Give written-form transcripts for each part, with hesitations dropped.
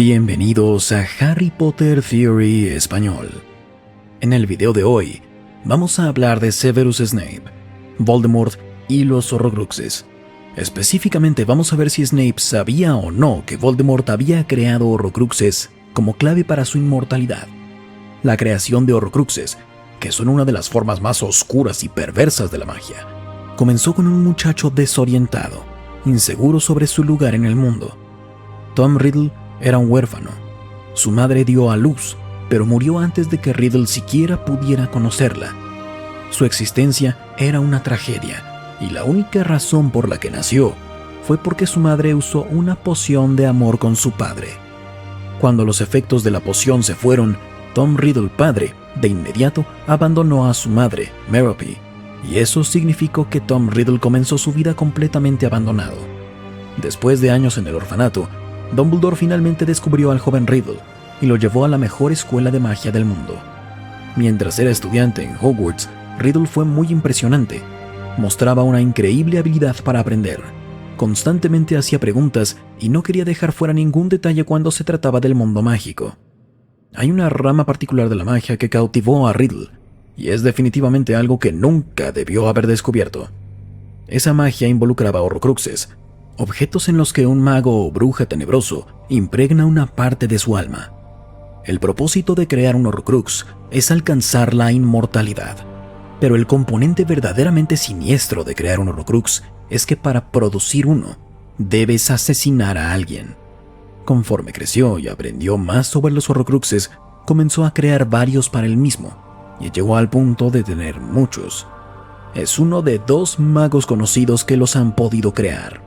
Bienvenidos a Harry Potter Theory Español. En el video de hoy, vamos a hablar de Severus Snape, Voldemort y los Horrocruxes. Específicamente vamos a ver si Snape sabía o no que Voldemort había creado Horrocruxes como clave para su inmortalidad. La creación de Horrocruxes, que son una de las formas más oscuras y perversas de la magia, comenzó con un muchacho desorientado, inseguro sobre su lugar en el mundo. Tom Riddle era un huérfano. Su madre dio a luz, pero murió antes de que Riddle siquiera pudiera conocerla. Su existencia era una tragedia, y la única razón por la que nació fue porque su madre usó una poción de amor con su padre. Cuando los efectos de la poción se fueron, Tom Riddle padre, de inmediato abandonó a su madre, Merope, y eso significó que Tom Riddle comenzó su vida completamente abandonado. Después de años en el orfanato, Dumbledore finalmente descubrió al joven Riddle y lo llevó a la mejor escuela de magia del mundo. Mientras era estudiante en Hogwarts, Riddle fue muy impresionante. Mostraba una increíble habilidad para aprender. Constantemente hacía preguntas y no quería dejar fuera ningún detalle cuando se trataba del mundo mágico. Hay una rama particular de la magia que cautivó a Riddle, y es definitivamente algo que nunca debió haber descubierto. Esa magia involucraba Horrocruxes, objetos en los que un mago o bruja tenebroso impregna una parte de su alma. El propósito de crear un Horrocrux es alcanzar la inmortalidad, pero el componente verdaderamente siniestro de crear un Horrocrux es que para producir uno, debes asesinar a alguien. Conforme creció y aprendió más sobre los Horrocruxes, comenzó a crear varios para él mismo, y llegó al punto de tener muchos. Es uno de 2 magos conocidos que los han podido crear.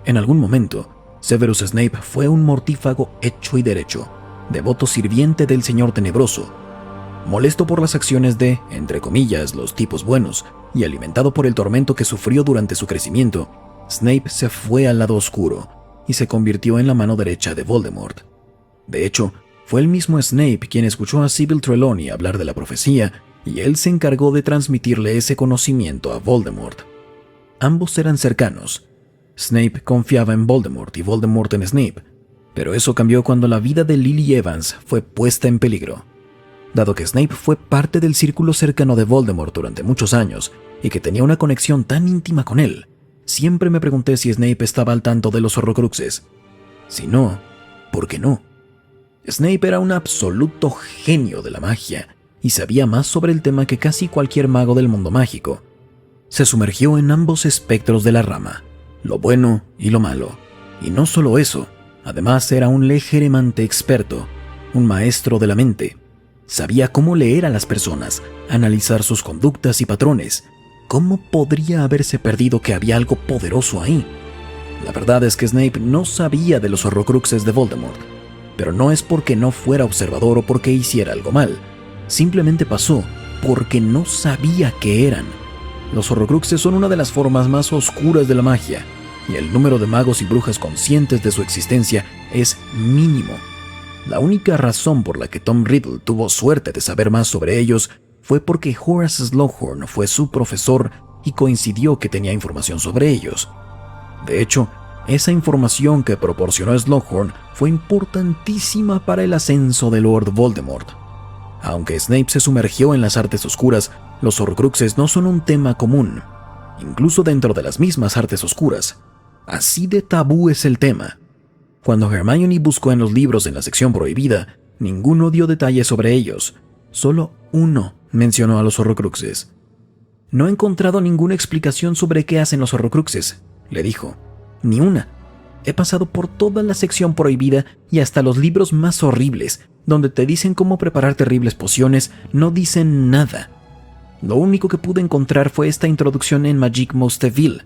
En algún momento, Severus Snape fue un mortífago hecho y derecho, devoto sirviente del Señor Tenebroso. Molesto por las acciones de, entre comillas, los tipos buenos, y alimentado por el tormento que sufrió durante su crecimiento, Snape se fue al lado oscuro y se convirtió en la mano derecha de Voldemort. De hecho, fue el mismo Snape quien escuchó a Sybil Trelawney hablar de la profecía, y él se encargó de transmitirle ese conocimiento a Voldemort. Ambos eran cercanos. Snape confiaba en Voldemort y Voldemort en Snape, pero eso cambió cuando la vida de Lily Evans fue puesta en peligro. Dado que Snape fue parte del círculo cercano de Voldemort durante muchos años y que tenía una conexión tan íntima con él, siempre me pregunté si Snape estaba al tanto de los Horrocruxes. Si no, ¿por qué no? Snape era un absoluto genio de la magia y sabía más sobre el tema que casi cualquier mago del mundo mágico. Se sumergió en ambos espectros de la rama, lo bueno y lo malo. Y no solo eso, además era un legeremante experto, un maestro de la mente. Sabía cómo leer a las personas, analizar sus conductas y patrones. ¿Cómo podría haberse perdido que había algo poderoso ahí? La verdad es que Snape no sabía de los Horrocruxes de Voldemort, pero no es porque no fuera observador o porque hiciera algo mal. Simplemente pasó porque no sabía qué eran. Los Horrocruxes son una de las formas más oscuras de la magia, y el número de magos y brujas conscientes de su existencia es mínimo. La única razón por la que Tom Riddle tuvo suerte de saber más sobre ellos fue porque Horace Slughorn fue su profesor y coincidió que tenía información sobre ellos. De hecho, esa información que proporcionó Slughorn fue importantísima para el ascenso de Lord Voldemort. Aunque Snape se sumergió en las artes oscuras, los Horcruxes no son un tema común, incluso dentro de las mismas artes oscuras. Así de tabú es el tema. Cuando Hermione buscó en los libros en la sección prohibida, ninguno dio detalles sobre ellos. Solo uno mencionó a los Horcruxes. No he encontrado ninguna explicación sobre qué hacen los Horcruxes, le dijo. Ni una. He pasado por toda la sección prohibida y hasta los libros más horribles, donde te dicen cómo preparar terribles pociones, no dicen nada. Lo único que pude encontrar fue esta introducción en Magic Most Evil.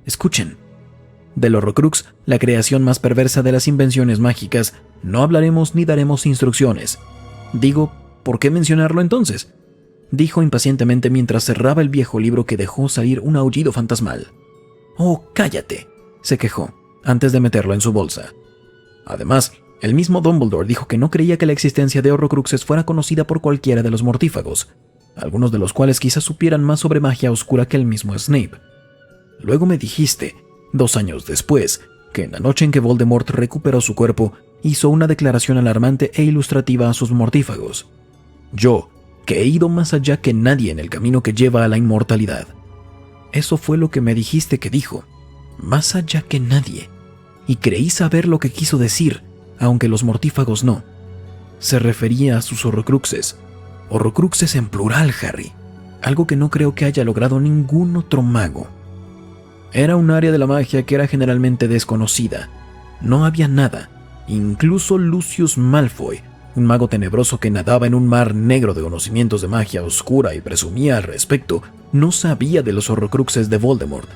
Escuchen. Del Horrocrux, la creación más perversa de las invenciones mágicas, no hablaremos ni daremos instrucciones. Digo, ¿por qué mencionarlo entonces? Dijo impacientemente mientras cerraba el viejo libro que dejó salir un aullido fantasmal. «Oh, cállate», se quejó, antes de meterlo en su bolsa. Además, el mismo Dumbledore dijo que no creía que la existencia de Horrocruxes fuera conocida por cualquiera de los mortífagos, algunos de los cuales quizás supieran más sobre magia oscura que el mismo Snape. Luego me dijiste, 2 años después, que en la noche en que Voldemort recuperó su cuerpo, hizo una declaración alarmante e ilustrativa a sus mortífagos. Yo, que he ido más allá que nadie en el camino que lleva a la inmortalidad. Eso fue lo que me dijiste que dijo, más allá que nadie. Y creí saber lo que quiso decir, aunque los mortífagos no. Se refería a sus horrocruxes. Horrocruxes en plural, Harry. Algo que no creo que haya logrado ningún otro mago. Era un área de la magia que era generalmente desconocida. No había nada. Incluso Lucius Malfoy, un mago tenebroso que nadaba en un mar negro de conocimientos de magia oscura y presumía al respecto, no sabía de los horrocruxes de Voldemort.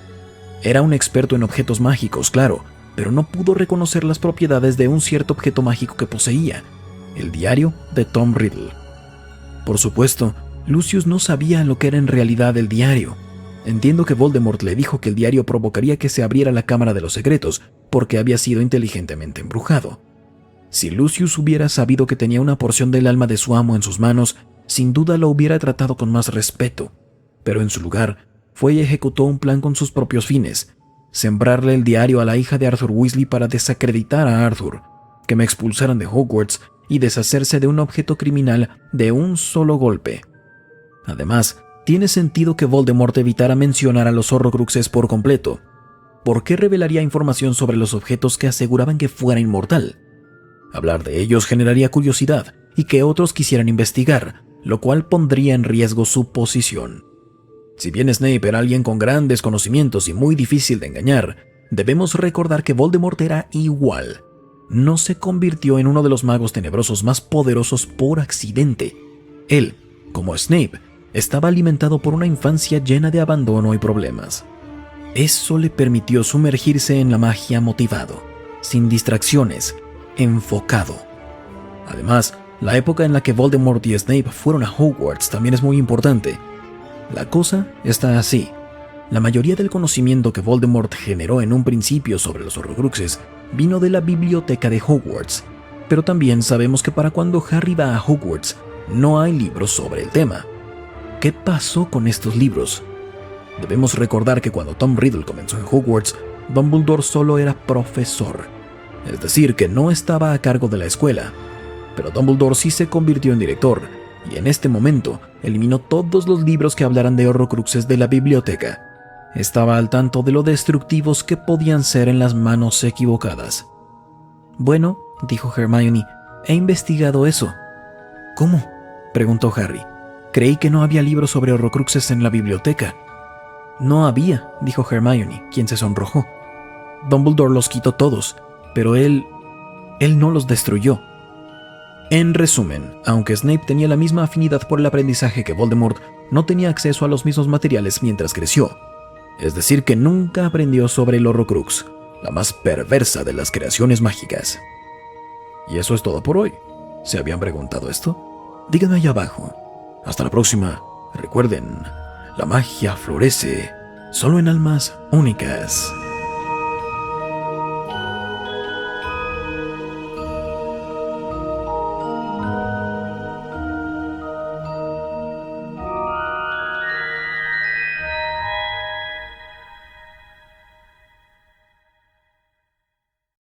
Era un experto en objetos mágicos, claro, pero no pudo reconocer las propiedades de un cierto objeto mágico que poseía, el diario de Tom Riddle. Por supuesto, Lucius no sabía lo que era en realidad el diario. Entiendo que Voldemort le dijo que el diario provocaría que se abriera la Cámara de los Secretos porque había sido inteligentemente embrujado. Si Lucius hubiera sabido que tenía una porción del alma de su amo en sus manos, sin duda lo hubiera tratado con más respeto, pero en su lugar fue y ejecutó un plan con sus propios fines: sembrarle el diario a la hija de Arthur Weasley para desacreditar a Arthur, que me expulsaran de Hogwarts y deshacerse de un objeto criminal de un solo golpe. Además, tiene sentido que Voldemort evitara mencionar a los Horrocruxes por completo. ¿Por qué revelaría información sobre los objetos que aseguraban que fuera inmortal? Hablar de ellos generaría curiosidad y que otros quisieran investigar, lo cual pondría en riesgo su posición. Si bien Snape era alguien con grandes conocimientos y muy difícil de engañar, debemos recordar que Voldemort era igual. No se convirtió en uno de los magos tenebrosos más poderosos por accidente. Él, como Snape, estaba alimentado por una infancia llena de abandono y problemas. Eso le permitió sumergirse en la magia motivado, sin distracciones, enfocado. Además, la época en la que Voldemort y Snape fueron a Hogwarts también es muy importante. La cosa está así. La mayoría del conocimiento que Voldemort generó en un principio sobre los Horrocruxes vino de la biblioteca de Hogwarts, pero también sabemos que para cuando Harry va a Hogwarts no hay libros sobre el tema. ¿Qué pasó con estos libros? Debemos recordar que cuando Tom Riddle comenzó en Hogwarts, Dumbledore solo era profesor, es decir, que no estaba a cargo de la escuela, pero Dumbledore sí se convirtió en director, y en este momento eliminó todos los libros que hablaran de Horrocruxes de la biblioteca. Estaba al tanto de lo destructivos que podían ser en las manos equivocadas. «Bueno», dijo Hermione, «he investigado eso». «¿Cómo?», preguntó Harry. «Creí que no había libros sobre Horrocruxes en la biblioteca». «No había», dijo Hermione, quien se sonrojó. «Dumbledore los quitó todos, pero él no los destruyó». En resumen, aunque Snape tenía la misma afinidad por el aprendizaje que Voldemort, no tenía acceso a los mismos materiales mientras creció. Es decir, que nunca aprendió sobre el Horrocrux, la más perversa de las creaciones mágicas. Y eso es todo por hoy. ¿Se habían preguntado esto? Díganme allá abajo. Hasta la próxima. Recuerden, la magia florece solo en almas únicas.